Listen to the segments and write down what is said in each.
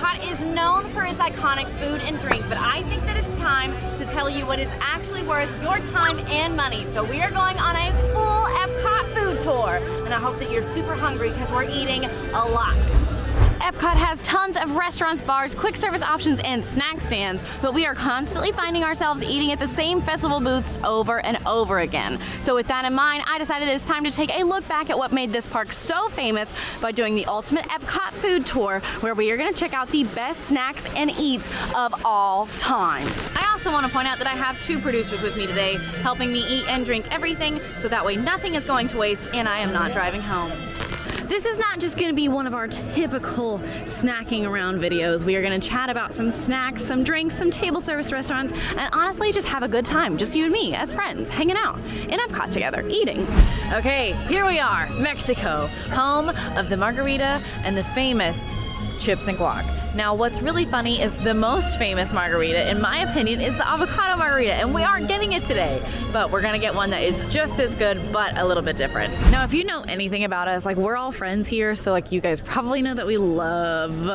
Epcot is known for its iconic food and drink, but I think that it's time to tell you what is actually worth your time and money. So we are going on a full Epcot food tour, and I hope that you're super hungry because we're eating a lot. Epcot has tons of restaurants, bars, quick service options, and snack stands, but we are constantly finding ourselves eating at the same festival booths over and over again. So with that in mind, I decided it's time to take a look back at what made this park so famous by doing the ultimate Epcot food tour, where we are going to check out the best snacks and eats of all time. I also want to point out that I have two producers with me today, helping me eat and drink everything, so that way nothing is going to waste and I am not driving home. This is not just going to be one of our typical snacking around videos. We are going to chat about some snacks, some drinks, some table service restaurants, and honestly just have a good time, just you and me as friends, hanging out in Epcot together, eating. Okay, here we are, Mexico, home of the margarita and the famous chips and guac. Now what's really funny is the most famous margarita, in my opinion, is the avocado margarita, and we aren't getting it today, but we're gonna get one that is just as good but a little bit different. Now if you know anything about us, like we're all friends here, so like you guys probably know that we love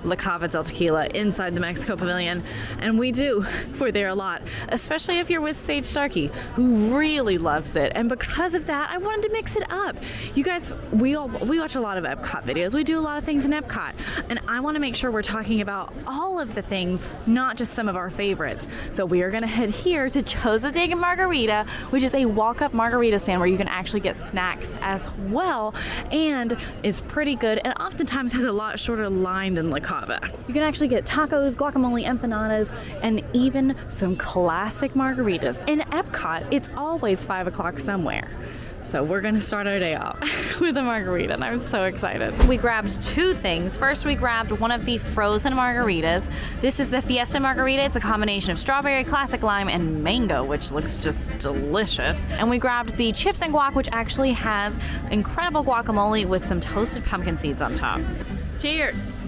La Cava del Tequila inside the Mexico Pavilion, and we're there a lot, especially if you're with Sage Starkey, who really loves it. And because of that, I wanted to mix it up. You guys, we watch a lot of Epcot videos. We do a lot of things in Epcot, and I want to make sure we're talking about all of the things, not just some of our favorites. So we are going to head here to Chosodega Margarita, which is a walk-up margarita stand where you can actually get snacks as well, and is pretty good, and oftentimes has a lot shorter line than La Cava. You can actually get tacos, guacamole, empanadas, and even some classic margaritas. In Epcot, it's always 5 o'clock somewhere. So we're gonna start our day off with a margarita, and I'm so excited. We grabbed two things. First, we grabbed one of the frozen margaritas. This is the Fiesta Margarita. It's a combination of strawberry, classic lime, and mango, which looks just delicious. And we grabbed the chips and guac, which actually has incredible guacamole with some toasted pumpkin seeds on top. Cheers.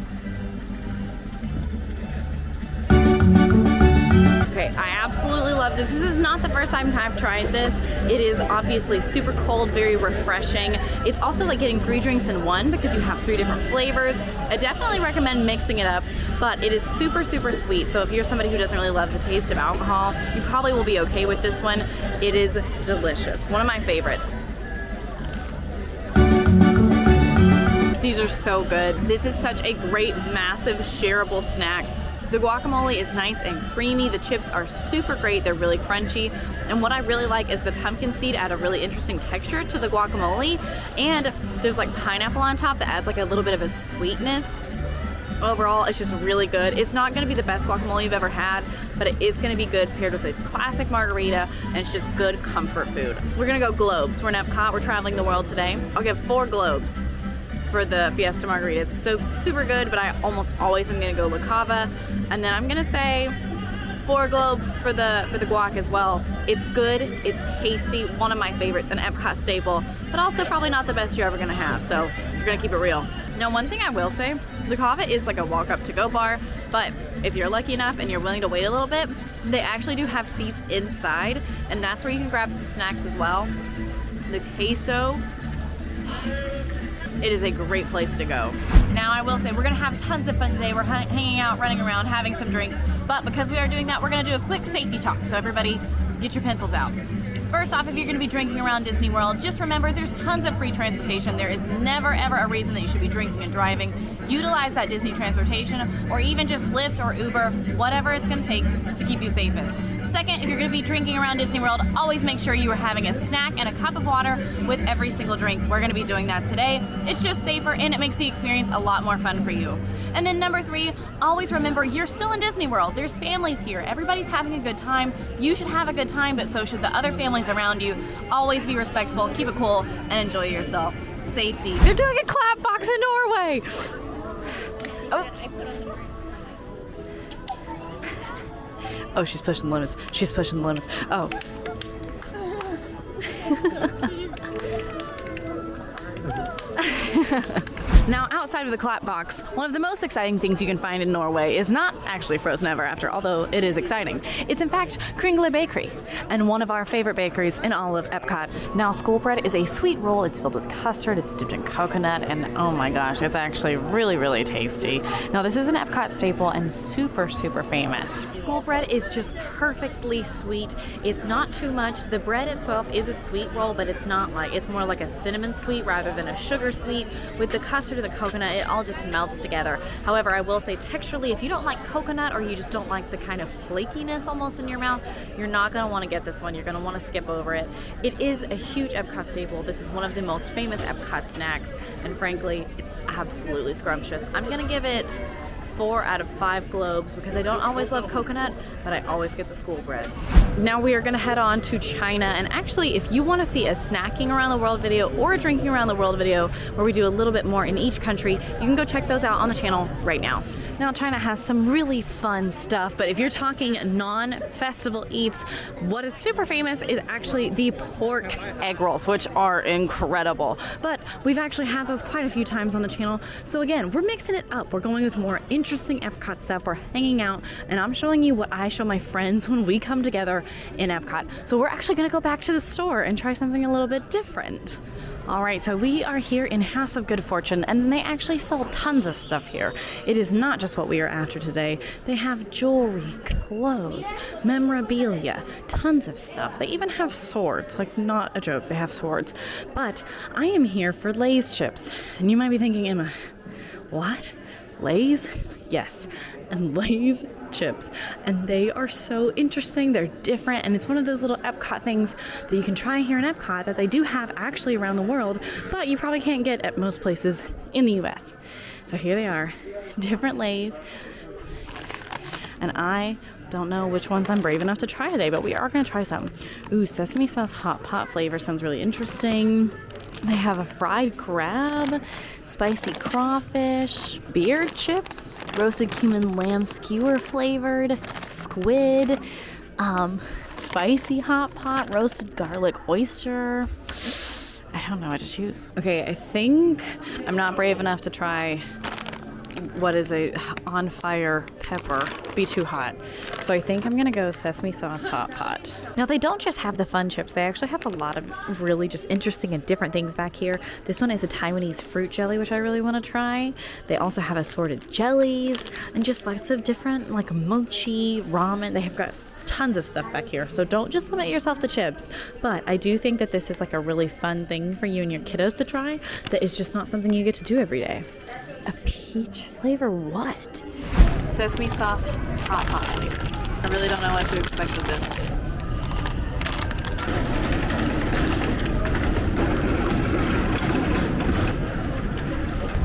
Okay, I absolutely love this. This is not the first time I've tried this. It is obviously super cold, very refreshing. It's also like getting 3 drinks in one because you have 3 different flavors. I definitely recommend mixing it up, but it is super, super sweet. So if you're somebody who doesn't really love the taste of alcohol, you probably will be okay with this one. It is delicious. One of my favorites. These are so good. This is such a great, massive, shareable snack. The guacamole is nice and creamy. The chips are super great. They're really crunchy. And what I really like is the pumpkin seed add a really interesting texture to the guacamole. And there's like pineapple on top that adds like a little bit of a sweetness. Overall, it's just really good. It's not gonna be the best guacamole you've ever had, but it is gonna be good paired with a classic margarita, and it's just good comfort food. We're gonna go globes. We're in Epcot, we're traveling the world today. I'll give 4 globes for the Fiesta Margarita. It's so super good, but I almost always am gonna go La Cava. And then I'm gonna say 4 globes for the guac as well. It's good, it's tasty, one of my favorites, an Epcot staple, but also probably not the best you're ever gonna have, so you're gonna keep it real. Now, one thing I will say, La Cava is like a walk-up to-go bar, but if you're lucky enough and you're willing to wait a little bit, they actually do have seats inside, and that's where you can grab some snacks as well. The queso, it is a great place to go. Now I will say we're gonna have tons of fun today. We're hanging out, running around, having some drinks, but because we are doing that, we're gonna do a quick safety talk. So everybody, get your pencils out. First off, if you're gonna be drinking around Disney World, just remember there's tons of free transportation. There is never ever a reason that you should be drinking and driving. Utilize that Disney transportation, or even just Lyft or Uber, whatever it's gonna take to keep you safest. Second, if you're gonna be drinking around Disney World, always make sure you are having a snack and a cup of water with every single drink. We're gonna be doing that today. It's just safer and it makes the experience a lot more fun for you. And then number 3, always remember you're still in Disney World. There's families here. Everybody's having a good time. You should have a good time, but so should the other families around you. Always be respectful, keep it cool, and enjoy yourself. Safety. They're doing a clap box in Norway. Oh. Oh, she's pushing the limits. She's pushing the limits. Oh. Now, outside of the clap box, one of the most exciting things you can find in Norway is not actually frozen ever after, although it is exciting. It's in fact Kringle Bakery, and one of our favorite bakeries in all of Epcot. Now, school bread is a sweet roll. It's filled with custard, it's dipped in coconut, and oh my gosh, it's actually really, really tasty. Now, this is an Epcot staple and super, super famous. School bread is just perfectly sweet. It's not too much. The bread itself is a sweet roll, but it's not like, it's more like a cinnamon sweet rather than a sugar sweet. With the custard and the coconut, it all just melts together. However, I will say texturally, if you don't like coconut or you just don't like the kind of flakiness almost in your mouth, you're not going to want to get this one. You're going to want to skip over it. It is a huge Epcot staple. This is one of the most famous Epcot snacks, and frankly, it's absolutely scrumptious. I'm going to give it 4 out of 5 globes because I don't always love coconut, but I always get the school bread. Now we are gonna head on to China, and actually if you wanna see a snacking around the world video or a drinking around the world video where we do a little bit more in each country, you can go check those out on the channel right now. Now, China has some really fun stuff, but if you're talking non-festival eats, what is super famous is actually the pork egg rolls, which are incredible. But we've actually had those quite a few times on the channel. So again, we're mixing it up. We're going with more interesting Epcot stuff. We're hanging out, and I'm showing you what I show my friends when we come together in Epcot. So we're actually gonna go back to the store and try something a little bit different. All right, so we are here in House of Good Fortune, and they actually sell tons of stuff here. It is not just what we are after today. They have jewelry, clothes, memorabilia, tons of stuff. They even have swords, like not a joke, they have swords. But I am here for Lay's chips, and you might be thinking, Emma, what? Lay's? Yes, and Lay's chips, and they are so interesting. They're different, and it's one of those little Epcot things that you can try here in Epcot that they do have actually around the world, but you probably can't get at most places in the US. So here they are, different Lay's, and I don't know which ones I'm brave enough to try today, but we are going to try some. Ooh, sesame sauce hot pot flavor sounds really interesting. They have a fried crab, spicy crawfish, beard chips, roasted cumin lamb skewer flavored, squid, spicy hot pot, roasted garlic oyster. I don't know what to choose. Okay, I think I'm not brave enough to try what is a on fire pepper. Be too hot. So I think I'm gonna go sesame sauce hot pot. Now they don't just have the fun chips, they actually have a lot of really just interesting and different things back here. This one is a Taiwanese fruit jelly, which I really want to try. They also have assorted jellies and just lots of different like mochi, ramen. They have got tons of stuff back here, so don't just limit yourself to chips. But I do think that this is like a really fun thing for you and your kiddos to try that is just not something you get to do every day. A peach flavor what? Sesame sauce hot pot flavor. I really don't know what to expect with this.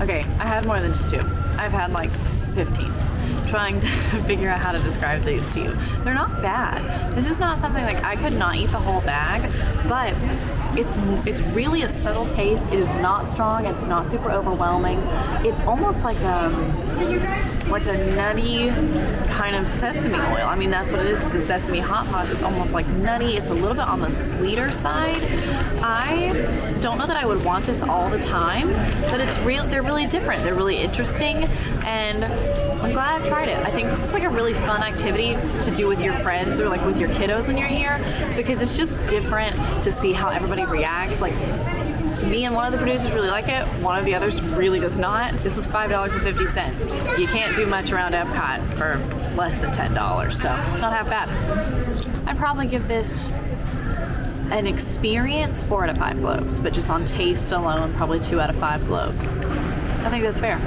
Okay, I had more than just 2. I've had like 15. Trying to figure out how to describe these to you. They're not bad. This is not something like I could not eat the whole bag, but it's really a subtle taste. It is not strong. It's not super overwhelming. It's almost like a nutty kind of sesame oil. I mean, that's what it is. It's the sesame hot pot. It's almost like nutty. It's a little bit on the sweeter side. I don't know that I would want this all the time, but it's real. They're really different. They're really interesting, and I'm glad I tried it. I think this is like a really fun activity to do with your friends or like with your kiddos when you're here, because it's just different to see how everybody reacts. Like me and one of the producers really like it. One of the others really does not. This was $5.50. You can't do much around Epcot for less than $10, so not half bad. I'd probably give this an experience 4 out of 5 globes, but just on taste alone, probably 2 out of 5 globes. I think that's fair.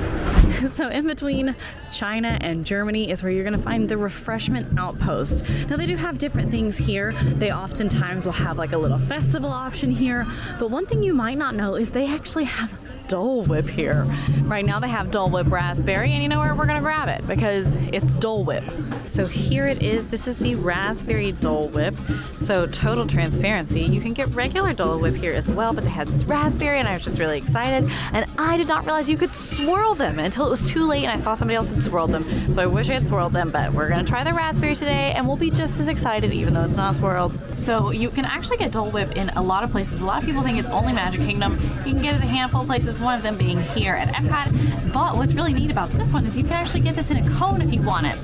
So in between China and Germany is where you're gonna find the refreshment outpost. Now they do have different things here. They oftentimes will have like a little festival option here, but one thing you might not know is they actually have Dole Whip here. Right now they have Dole Whip raspberry, and you know where we're gonna grab it because it's Dole Whip. So here it is. This is the raspberry Dole Whip. So total transparency, you can get regular Dole Whip here as well, but they had this raspberry and I was just really excited, and I did not realize you could swirl them until it was too late and I saw somebody else had swirled them. So I wish I had swirled them, but we're gonna try the raspberry today and we'll be just as excited even though it's not swirled. So you can actually get Dole Whip in a lot of places. A lot of people think it's only Magic Kingdom. You can get it at a handful of places places, one of them being here at EPCOT. But what's really neat about this one is you can actually get this in a cone if you want it.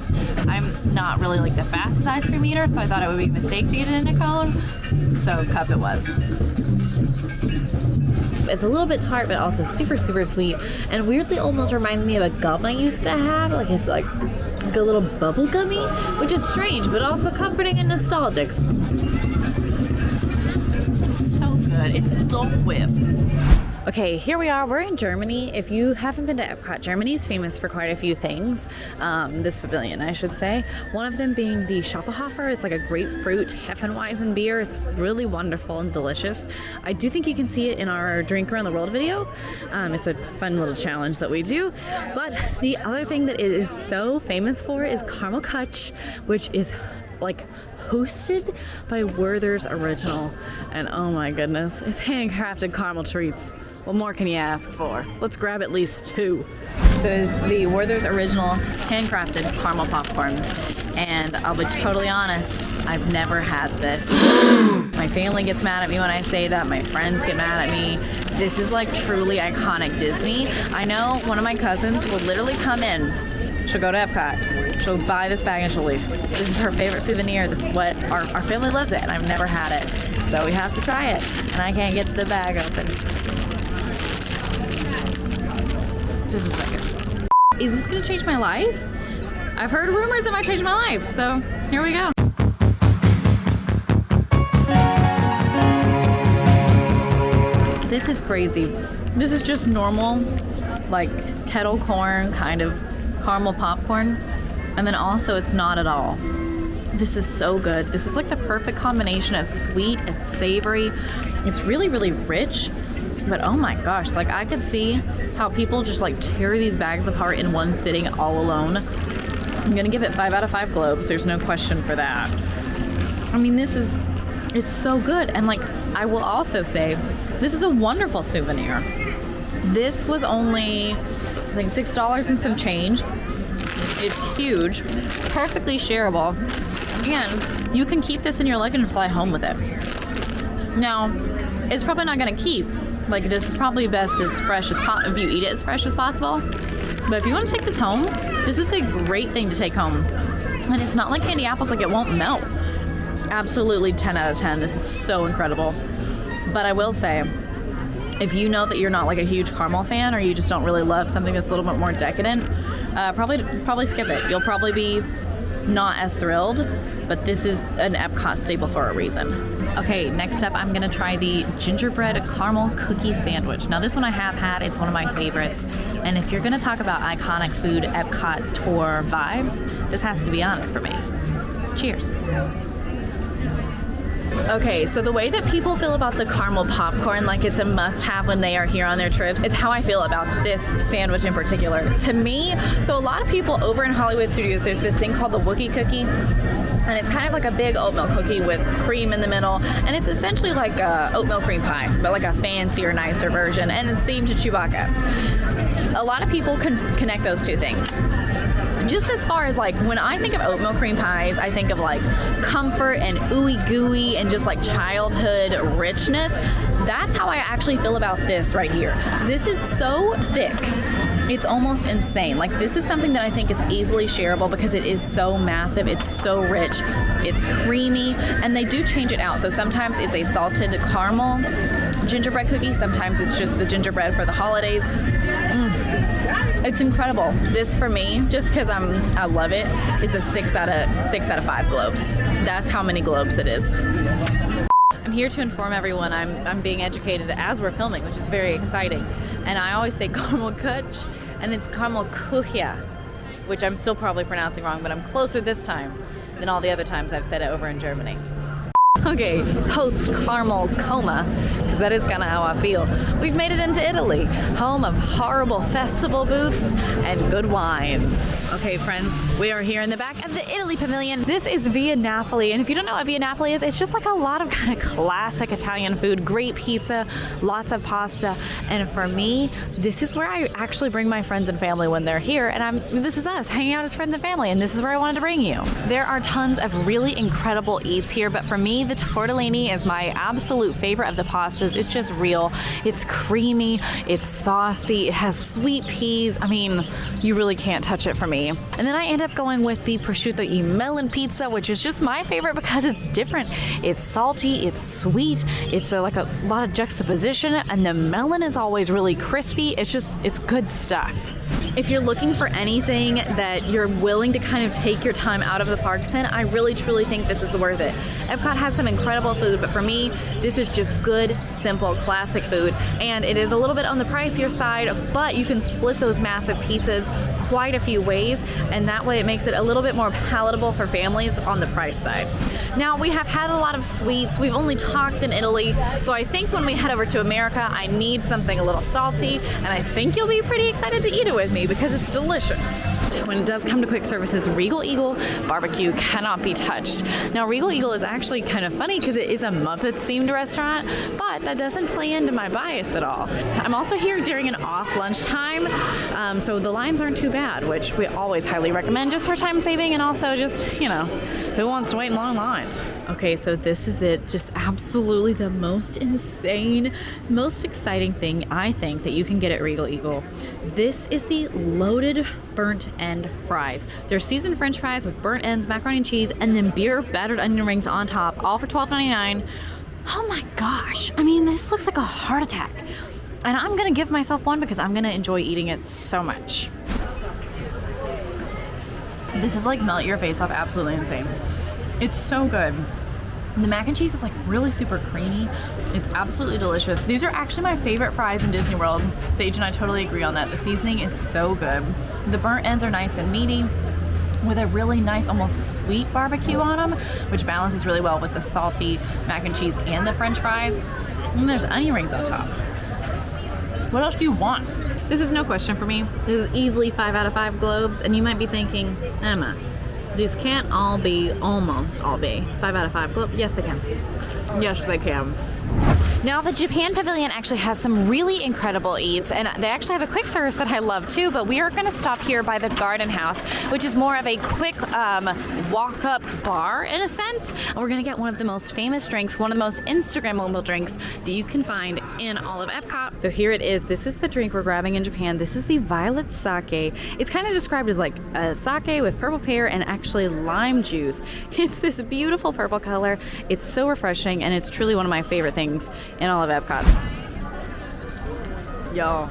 I'm not really like the fastest ice cream eater, so I thought it would be a mistake to get it in a cone, so cup it was. It's a little bit tart, but also super, super sweet, and weirdly almost reminds me of a gum I used to have. Like it's like a little bubble gummy, which is strange, but also comforting and nostalgic. It's so good. It's Dole Whip. Okay, here we are. We're in Germany. If you haven't been to EPCOT, Germany is famous for quite a few things. This pavilion, I should say. One of them being the Schaffelhofer. It's like a grapefruit Hefeweizen beer. It's really wonderful and delicious. I do think you can see it in our Drink Around the World video. It's a fun little challenge that we do. But the other thing that it is so famous for is Caramel Kutsch, which is like hosted by Warthers Original. And oh my goodness, it's handcrafted caramel treats. What more can you ask for? Let's grab at least two. So it's the Warthers Original handcrafted caramel popcorn. And I'll be totally honest, I've never had this. My family gets mad at me when I say that. My friends get mad at me. This is like truly iconic Disney. I know one of my cousins will literally come in. She'll go to EPCOT. She'll buy this bag and she'll leave. This is her favorite souvenir. This is what our family loves it, and I've never had it. So we have to try it. And I can't get the bag open. Just a second. Is this gonna change my life? I've heard rumors it might change my life, so here we go. This is crazy. This is just normal, like kettle corn kind of caramel popcorn, and then also it's not at all. This is so good. This is like the perfect combination of sweet and savory. It's really, really rich, but oh my gosh, like I could see how people just like tear these bags apart in one sitting all alone. I'm gonna give it 5 out of 5 globes. There's no question for that. I mean, it's so good. And like, I will also say, this is a wonderful souvenir. This was only, I think, $6 and some change. It's huge, perfectly shareable. And you can keep this in your luggage and fly home with it. Now, it's probably not gonna keep. Like, this is probably best as fresh as if you eat it as fresh as possible. But if you want to take this home, this is a great thing to take home. And it's not like candy apples, like it won't melt. Absolutely 10 out of 10. This is so incredible. But I will say, if you know that you're not like a huge caramel fan, or you just don't really love something that's a little bit more decadent, probably skip it. You'll probably be not as thrilled, but this is an EPCOT staple for a reason. Okay, next up I'm gonna try the gingerbread caramel cookie sandwich. Now this one I have had, it's one of my favorites. And if you're gonna talk about iconic food EPCOT tour vibes, this has to be on it for me. Cheers. Okay, so the way that people feel about the caramel popcorn, like it's a must-have when they are here on their trips, it's how I feel about this sandwich in particular. To me, so a lot of people over in Hollywood Studios, there's this thing called the Wookiee cookie, and it's kind of like a big oatmeal cookie with cream in the middle, and it's essentially like a oatmeal cream pie, but like a fancier, nicer version, and it's themed to Chewbacca. A lot of people can connect those two things. Just as far as like, when I think of oatmeal cream pies, I think of like comfort and ooey gooey and just like childhood richness. That's how I actually feel about this right here. This is so thick. It's almost insane. Like, this is something that I think is easily shareable because it is so massive, it's so rich, it's creamy, and they do change it out. So sometimes it's a salted caramel gingerbread cookie, sometimes it's just the gingerbread for the holidays. It's incredible. This for me, just because I love it, is a 6 out of 5 globes. That's how many globes it is. I'm here to inform everyone I'm being educated as we're filming, which is very exciting. And I always say caramel kutsch, and it's caramel kuchia, which I'm still probably pronouncing wrong, but I'm closer this time than all the other times I've said it over in Germany. Okay, post-caramel coma, because that is kind of how I feel. We've made it into Italy, home of horrible festival booths and good wine. Okay, friends, we are here in the back of the Italy Pavilion. This is Via Napoli, and if you don't know what Via Napoli is, it's just like a lot of kind of classic Italian food, great pizza, lots of pasta, and for me, this is where I actually bring my friends and family when they're here, and this is us, hanging out as friends and family, and this is where I wanted to bring you. There are tons of really incredible eats here, but for me, the tortellini is my absolute favorite of the pastas potatoes. It's just real. It's creamy, it's saucy, it has sweet peas. I mean, you really can't touch it for me. And then I end up going with the prosciutto e melon pizza, which is just my favorite because it's different. It's salty, it's sweet, it's like a lot of juxtaposition, and the melon is always really crispy. It's good stuff. If you're looking for anything that you're willing to kind of take your time out of the parks in, I really truly think this is worth it. Epcot has some incredible food, but for me, this is just good, simple, classic food. And it is a little bit on the pricier side, but you can split those massive pizzas quite a few ways, and that way it makes it a little bit more palatable for families on the price side. Now, we have had a lot of sweets. We've only talked in Italy, so I think when we head over to America, I need something a little salty, and I think you'll be pretty excited to eat it with me because it's delicious. When it does come to quick services, Regal Eagle barbecue cannot be touched. Now, Regal Eagle is actually kind of funny because it is a Muppets themed restaurant, but that doesn't play into my bias at all. I'm also here during an off lunch time, so the lines aren't too bad, which we always highly recommend just for time saving, and also just, you know, who wants to wait in long lines? Okay, so this is it. Just absolutely the most insane, most exciting thing I think that you can get at Regal Eagle. This is the loaded burnt end fries. They're seasoned French fries with burnt ends, macaroni and cheese, and then beer battered onion rings on top, all for $12.99. Oh my gosh. I mean, this looks like a heart attack. And I'm gonna give myself one because I'm gonna enjoy eating it so much. This is like melt your face off, absolutely insane. It's so good. The mac and cheese is like really super creamy. It's absolutely delicious. These are actually my favorite fries in Disney World. Sage and I totally agree on that. The seasoning is so good. The burnt ends are nice and meaty with a really nice, almost sweet barbecue on them, which balances really well with the salty mac and cheese and the French fries. And there's onion rings on top. What else do you want? This is no question for me. This is easily 5 out of 5 globes, and you might be thinking, Emma, these can't all be, almost all be 5 out of 5 globes. Yes, they can. Yes, they can. Now, the Japan Pavilion actually has some really incredible eats, and they actually have a quick service that I love too, but we are going to stop here by the Garden House, which is more of a quick walk-up bar in a sense, and we're going to get one of the most famous drinks, one of the most Instagrammable drinks that you can find in all of Epcot. So here it is. This is the drink we're grabbing in Japan. This is the violet sake. It's kind of described as like a sake with purple pear and actually lime juice. It's this beautiful purple color. It's so refreshing, and it's truly one of my favorite things in all of Epcot. Y'all,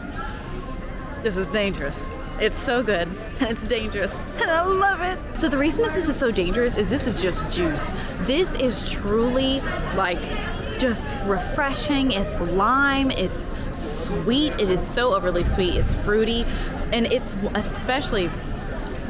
this is dangerous. It's so good, and it's dangerous, and I love it. So the reason that this is so dangerous is this is just juice. This is truly like just refreshing. It's lime, it's sweet, it is so overly sweet, it's fruity, and it's especially,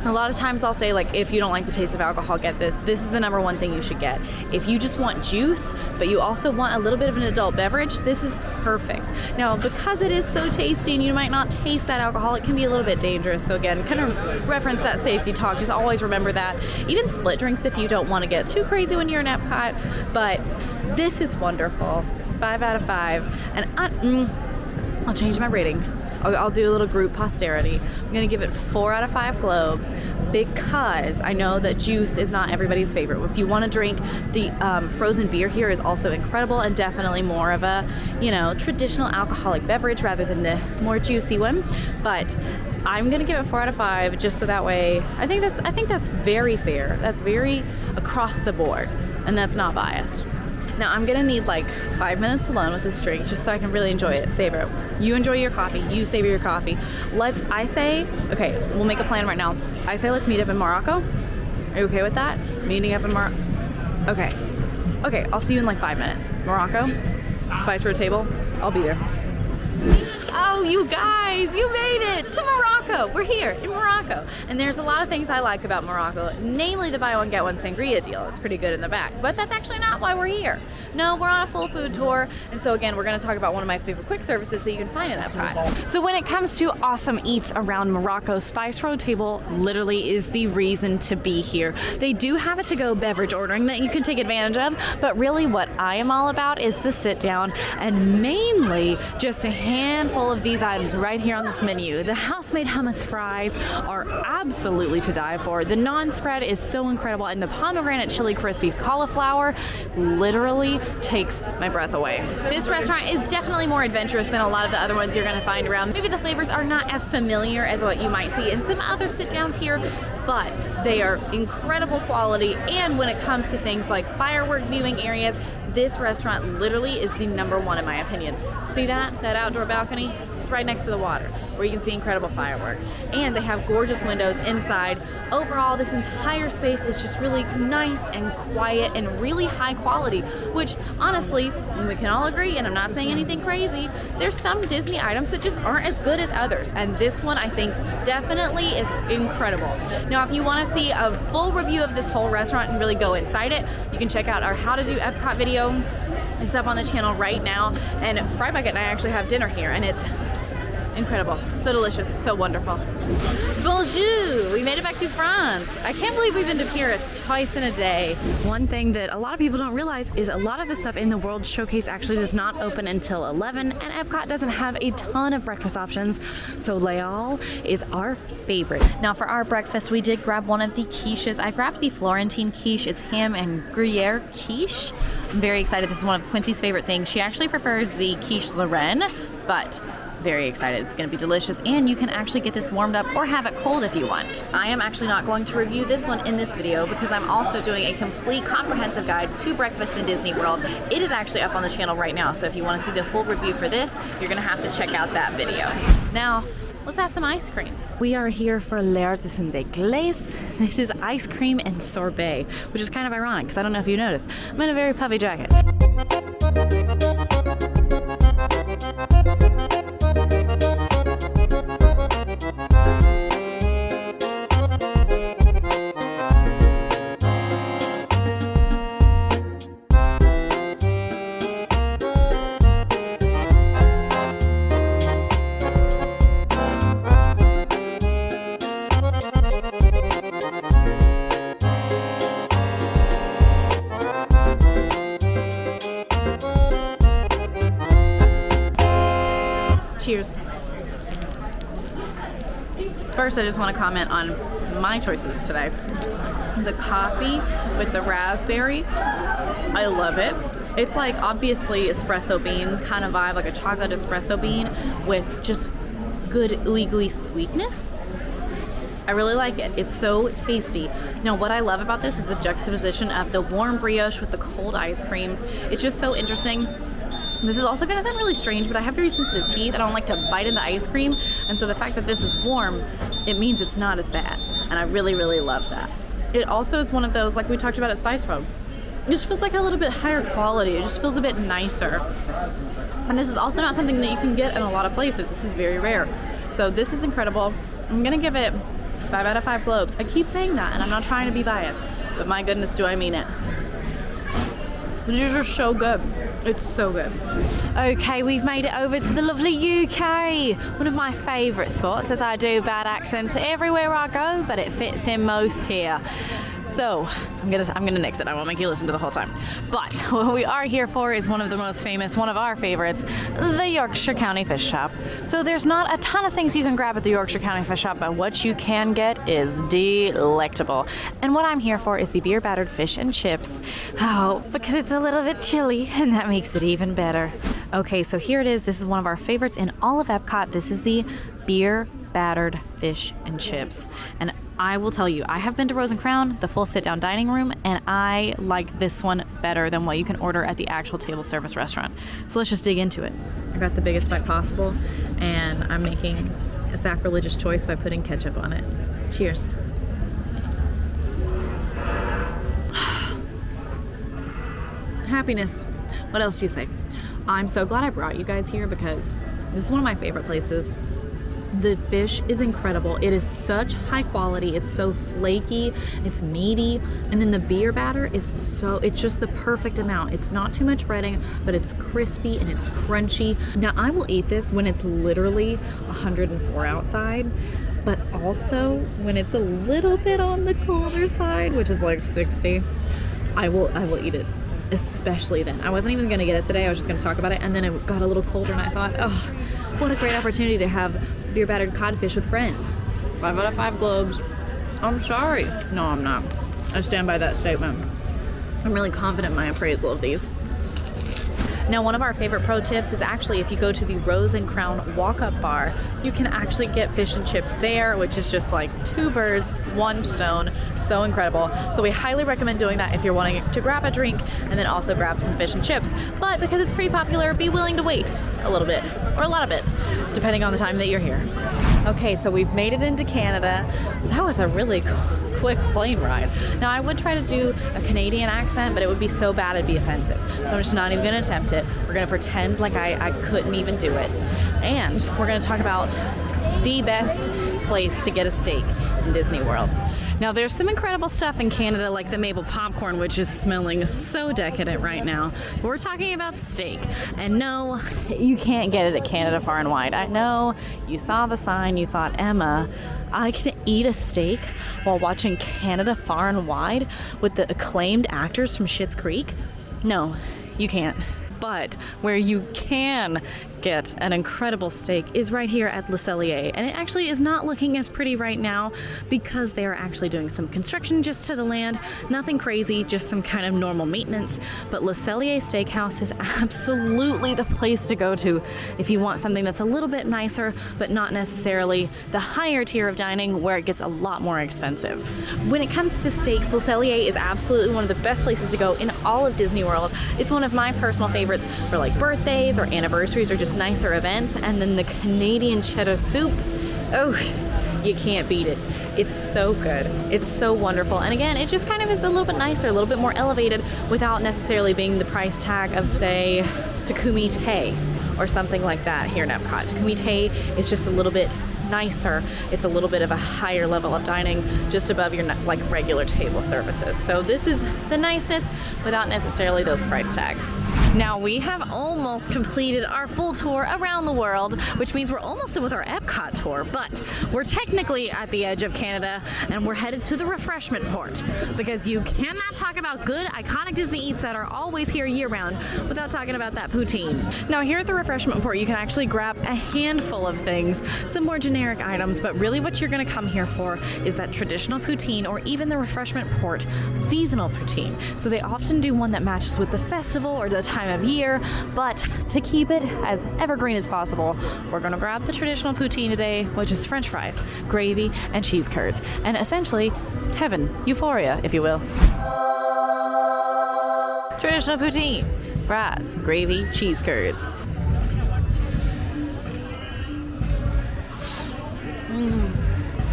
a lot of times I'll say, like, if you don't like the taste of alcohol, get this. This is the number one thing you should get. If you just want juice, but you also want a little bit of an adult beverage, this is perfect. Now, because it is so tasty and you might not taste that alcohol, it can be a little bit dangerous. So again, kind of reference that safety talk. Just always remember that. Even split drinks if you don't want to get too crazy when you're in Epcot. But this is wonderful. 5 out of 5. And I'll change my rating. I'll do a little group posterity. I'm gonna give it 4 out of 5 globes because I know that juice is not everybody's favorite. If you want to drink, the frozen beer here is also incredible and definitely more of a, you know, traditional alcoholic beverage rather than the more juicy one. But I'm gonna give it 4 out of 5 just so that way. I think that's very fair. That's very across the board, and that's not biased. Now I'm gonna need like 5 minutes alone with this drink just so I can really enjoy it, savor it. You enjoy your coffee, you savor your coffee. Okay, we'll make a plan right now. I say let's meet up in Morocco. Are you okay with that? Meeting up in Morocco? Okay, I'll see you in like 5 minutes. Morocco, Spice Road Table, I'll be there. Oh, you guys, you made it to Morocco. We're here in Morocco. And there's a lot of things I like about Morocco, namely the buy one, get one sangria deal. It's pretty good in the back, but that's actually not why we're here. No, we're on a full food tour. And so again, we're gonna talk about one of my favorite quick services that you can find in Epcot. So when it comes to awesome eats around Morocco, Spice Road Table literally is the reason to be here. They do have a to-go beverage ordering that you can take advantage of, but really what I am all about is the sit down and mainly just a handful of these items right here on this menu. The house-made hummus fries are absolutely to die for. The naan spread is so incredible, and the pomegranate chili crispy cauliflower literally takes my breath away. This restaurant is definitely more adventurous than a lot of the other ones you're gonna find around. Maybe the flavors are not as familiar as what you might see in some other sit downs here, but they are incredible quality. And when it comes to things like firework viewing areas, this restaurant literally is the #1 in my opinion. See that outdoor balcony? It's right next to the water where you can see incredible fireworks. And they have gorgeous windows inside. Overall, this entire space is just really nice and quiet and really high quality, which honestly, we can all agree, and I'm not saying anything crazy, there's some Disney items that just aren't as good as others. And this one, I think, definitely is incredible. Now, if you want to see a full review of this whole restaurant and really go inside it, you can check out our How to Do Epcot video. It's up on the channel right now. And Fry Bucket and I actually have dinner here, and it's incredible, so delicious, so wonderful. Bonjour, we made it back to France. I can't believe we've been to Paris twice in a day. One thing that a lot of people don't realize is a lot of the stuff in the World Showcase actually does not open until 11, and Epcot doesn't have a ton of breakfast options, so Leal is our favorite. Now for our breakfast, we did grab one of the quiches. I grabbed the Florentine quiche. It's ham and Gruyere quiche. I'm very excited. This is one of Quincy's favorite things. She actually prefers the quiche Lorraine, but very excited. It's gonna be delicious, and you can actually get this warmed up or have it cold if you want. I am actually not going to review this one in this video because I'm also doing a complete comprehensive guide to breakfast in Disney World. It is actually up on the channel right now, so if you want to see the full review for this, you're gonna have to check out that video. Now, let's have some ice cream. We are here for l'Artisan Glace. This is ice cream and sorbet, which is kind of ironic because I don't know if you noticed, I'm in a very puffy jacket. Cheers. First, I just want to comment on my choices today. The coffee with the raspberry, I love it. It's like obviously espresso beans kind of vibe, like a chocolate espresso bean with just good ooey gooey sweetness. I really like it. It's so tasty. Now, what I love about this is the juxtaposition of the warm brioche with the cold ice cream. It's just so interesting. This is also gonna sound really strange, but I have very sensitive teeth. I don't like to bite into ice cream, and so the fact that this is warm, it means it's not as bad, and I really, really love that. It also is one of those, like we talked about at Spice World, it just feels like a little bit higher quality. It just feels a bit nicer. And this is also not something that you can get in a lot of places. This is very rare. So this is incredible. I'm gonna give it 5 out of 5 globes. I keep saying that, and I'm not trying to be biased, but my goodness, do I mean it. These are so good. It's so good. Okay, we've made it over to the lovely UK. One of my favourite spots, as I do bad accents everywhere I go, but it fits in most here. So I'm gonna nix it. I won't make you listen to the whole time. But what we are here for is one of the most famous, one of our favorites, the Yorkshire County Fish Shop. So there's not a ton of things you can grab at the Yorkshire County Fish Shop, but what you can get is delectable. And what I'm here for is the beer battered fish and chips. Oh, because it's a little bit chilly, and that makes it even better. Okay, so here it is. This is one of our favorites in all of Epcot. This is the beer battered fish and chips. And I will tell you, I have been to Rose and Crown, the full sit-down dining room, and I like this one better than what you can order at the actual table service restaurant. So let's just dig into it. I got the biggest bite possible, and I'm making a sacrilegious choice by putting ketchup on it. Cheers. Happiness. What else do you say? I'm so glad I brought you guys here because this is one of my favorite places. The fish is incredible. It is such high quality. It's so flaky, it's meaty, and then the beer batter is it's just the perfect amount. It's not too much breading, but it's crispy and it's crunchy. Now, I will eat this when it's literally 104 outside, but also when it's a little bit on the colder side, which is like 60, I will eat it, especially then. I wasn't even gonna get it today. I was just gonna talk about it, and then it got a little colder, and I thought, oh, what a great opportunity to have beer battered codfish with friends. 5 out of 5 globes. I'm sorry. No, I'm not. I stand by that statement. I'm really confident in my appraisal of these. Now, one of our favorite pro tips is actually if you go to the Rose and Crown walk-up bar, you can actually get fish and chips there, which is just like 2 birds, 1 stone. So incredible. So we highly recommend doing that if you're wanting to grab a drink and then also grab some fish and chips. But because it's pretty popular, be willing to wait a little bit or a lot of it, depending on the time that you're here. Okay, so we've made it into Canada. That was a really quick plane ride. Now, I would try to do a Canadian accent, but it would be so bad it'd be offensive. So I'm just not even gonna attempt it. We're gonna pretend like I couldn't even do it. And we're gonna talk about the best place to get a steak in Disney World. Now, there's some incredible stuff in Canada, like the maple popcorn, which is smelling so decadent right now. But we're talking about steak. And no, you can't get it at Canada Far and Wide. I know you saw the sign, you thought, Emma, I can eat a steak while watching Canada Far and Wide with the acclaimed actors from Schitt's Creek. No, you can't. But where you can get an incredible steak is right here at Le Cellier. And it actually is not looking as pretty right now because they are actually doing some construction just to the land. Nothing crazy, just some kind of normal maintenance. But Le Cellier Steakhouse is absolutely the place to go to if you want something that's a little bit nicer, but not necessarily the higher tier of dining where it gets a lot more expensive. When it comes to steaks, Le Cellier is absolutely one of the best places to go in all of Disney World. It's one of my personal favorites for like birthdays or anniversaries or just nicer events. And then the Canadian cheddar soup, oh, you can't beat it. It's so good. It's so wonderful. And again, it just kind of is a little bit nicer, a little bit more elevated without necessarily being the price tag of, say, Takumi Tay or something like that here in Epcot. Takumi Tay is just a little bit nicer. It's a little bit of a higher level of dining just above your like regular table services. So this is the niceness without necessarily those price tags. Now, we have almost completed our full tour around the world, which means we're almost done with our Epcot tour, but we're technically at the edge of Canada and we're headed to the refreshment port because you cannot talk about good, iconic Disney eats that are always here year-round without talking about that poutine. Now, here at the refreshment port, you can actually grab a handful of things, some more generic items, but really what you're going to come here for is that traditional poutine or even the refreshment port seasonal poutine. So they often do one that matches with the festival or the time of year, but to keep it as evergreen as possible, we're gonna grab the traditional poutine today, which is French fries, gravy, and cheese curds, and essentially heaven, euphoria, if you will. Traditional poutine, fries, gravy, cheese curds.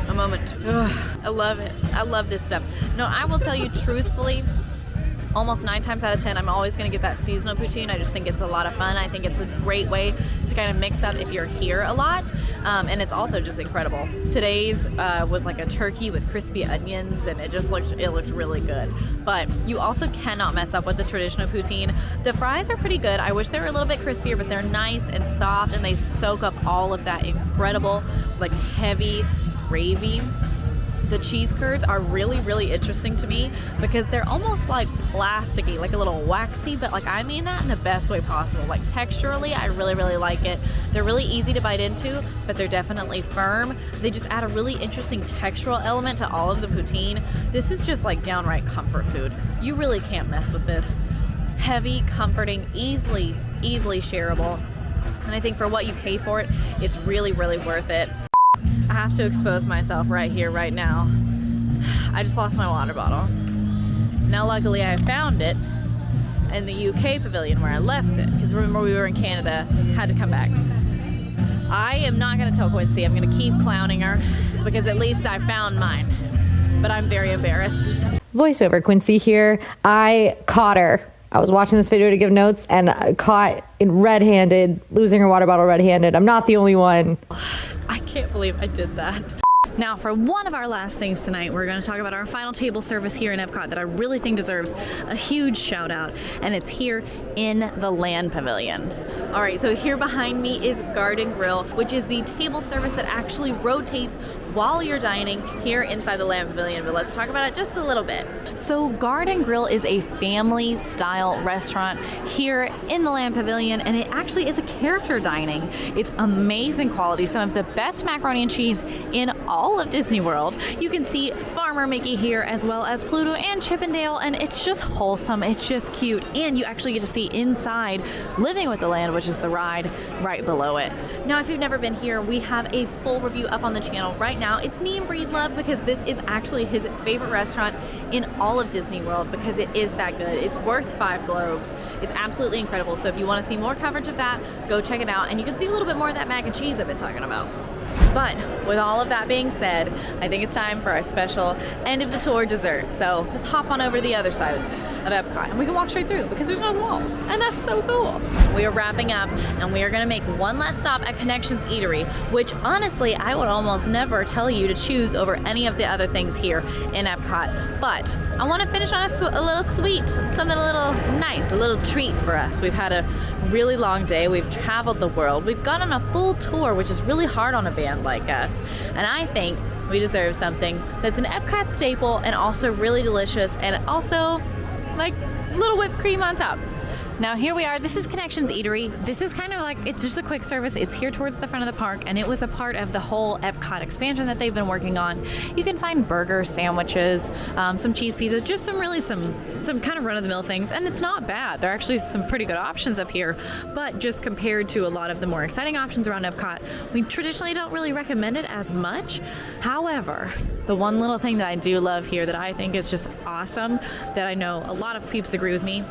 A moment. Ugh, I love it. I love this stuff. No, I will tell you truthfully, almost 9 times out of 10, I'm always going to get that seasonal poutine. I just think it's a lot of fun. I think it's a great way to kind of mix up if you're here a lot. And it's also just incredible. Today's was like a turkey with crispy onions, and it looked really good. But you also cannot mess up with the traditional poutine. The fries are pretty good. I wish they were a little bit crispier, but they're nice and soft, and they soak up all of that incredible, like heavy gravy. The cheese curds are really, really interesting to me because they're almost like plasticky, like a little waxy, but like I mean that in the best way possible. Like texturally, I really, really like it. They're really easy to bite into, but they're definitely firm. They just add a really interesting textural element to all of the poutine. This is just like downright comfort food. You really can't mess with this. Heavy, comforting, easily shareable. And I think for what you pay for it, it's really, really worth it. I have to expose myself right here, right now. I just lost my water bottle. Now, luckily, I found it in the UK pavilion where I left it, because remember we were in Canada, had to come back. I am not going to tell Quincy. I'm going to keep clowning her, because at least I found mine. But I'm very embarrassed. Voiceover Quincy here. I caught her. I was watching this video to give notes and caught in red-handed, losing her water bottle red-handed. I'm not the only one. I can't believe I did that. Now, for one of our last things tonight, we're going to talk about our final table service here in Epcot that I really think deserves a huge shout out, and it's here in the Land Pavilion. All right, so here behind me is Garden Grill, which is the table service that actually rotates while you're dining here inside the Land Pavilion, but let's talk about it just a little bit. So Garden Grill is a family style restaurant here in the Land Pavilion, and it actually is a character dining. It's amazing quality, some of the best macaroni and cheese in all of Disney World. You can see Farmer Mickey here as well as Pluto and Chippendale, and it's just wholesome, it's just cute, and you actually get to see inside Living with the Land, which is the ride right below it. Now, if you've never been here, we have a full review up on the channel right now. It's me and Breedlove, because this is actually his favorite restaurant in all of Disney World, because it is that good. It's worth 5 globes. It's absolutely incredible. So if you want to see more coverage of that, go check it out, and you can see a little bit more of that mac and cheese I've been talking about. But with all of that being said, I think it's time for our special end of the tour dessert. So let's hop on over to the other side of Epcot, and we can walk straight through because there's no walls, and that's so cool. We are wrapping up, and we are gonna make one last stop at Connections Eatery, which honestly, I would almost never tell you to choose over any of the other things here in Epcot. But I wanna finish on a little sweet, something a little nice, a little treat for us. We've had a really long day. We've traveled the world. We've gone on a full tour, which is really hard on a band like us. And I think we deserve something that's an Epcot staple and also really delicious, and also like little whipped cream on top. Now here we are, this is Connections Eatery. This is kind of like, it's just a quick service. It's here towards the front of the park, and it was a part of the whole Epcot expansion that they've been working on. You can find burgers, sandwiches, some cheese pizzas, just some kind of run-of-the-mill things, and it's not bad. There are actually some pretty good options up here, but just compared to a lot of the more exciting options around Epcot, we traditionally don't really recommend it as much. However, the one little thing that I do love here that I think is just awesome, that I know a lot of peeps agree with me,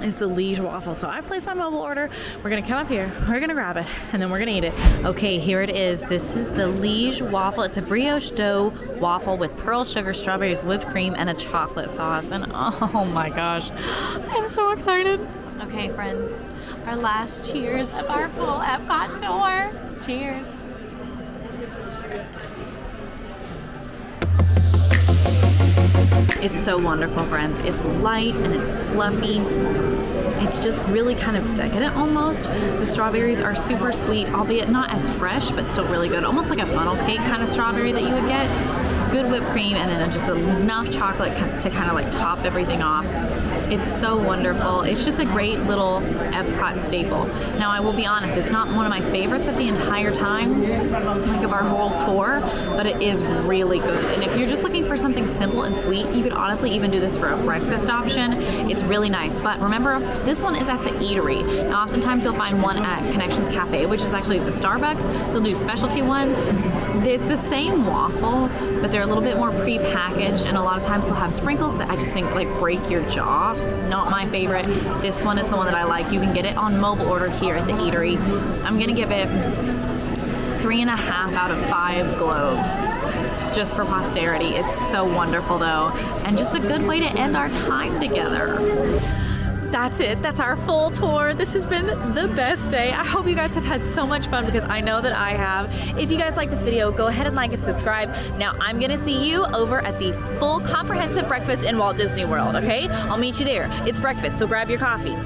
is the Liege waffle. So I've placed my mobile order. We're gonna come up here, we're gonna grab it, and then we're gonna eat it. Okay, here it is. This is the Liege waffle. It's a brioche dough waffle with pearl sugar, strawberries, whipped cream, and a chocolate sauce. And oh my gosh, I'm so excited. Okay, friends, our last cheers of our full Epcot tour. Cheers. It's so wonderful, friends. It's light and it's fluffy. It's just really kind of decadent almost. The strawberries are super sweet, albeit not as fresh, but still really good. Almost like a funnel cake kind of strawberry that you would get. Good whipped cream, and then just enough chocolate to kind of like top everything off. It's so wonderful. It's just a great little Epcot staple. Now, I will be honest, it's not one of my favorites of the entire time, like of our whole tour, but it is really good. And if you're just looking for something simple and sweet, you could honestly even do this for a breakfast option. It's really nice. But remember, this one is at the Eatery. Now, oftentimes you'll find one at Connections Cafe, which is actually the Starbucks. They'll do specialty ones. There's the same waffle, but they're a little bit more pre-packaged, and a lot of times they'll have sprinkles that I just think like break your jaw. Not my favorite. This one is the one that I like. You can get it on mobile order here at the Eatery. I'm gonna give it 3.5 out of 5 globes just for posterity. It's so wonderful though, and just a good way to end our time together. That's it. That's our full tour. This has been the best day. I hope you guys have had so much fun, because I know that I have. If you guys like this video, go ahead and like and subscribe. Now, I'm gonna see you over at the full comprehensive breakfast in Walt Disney World, okay? I'll meet you there. It's breakfast, so grab your coffee.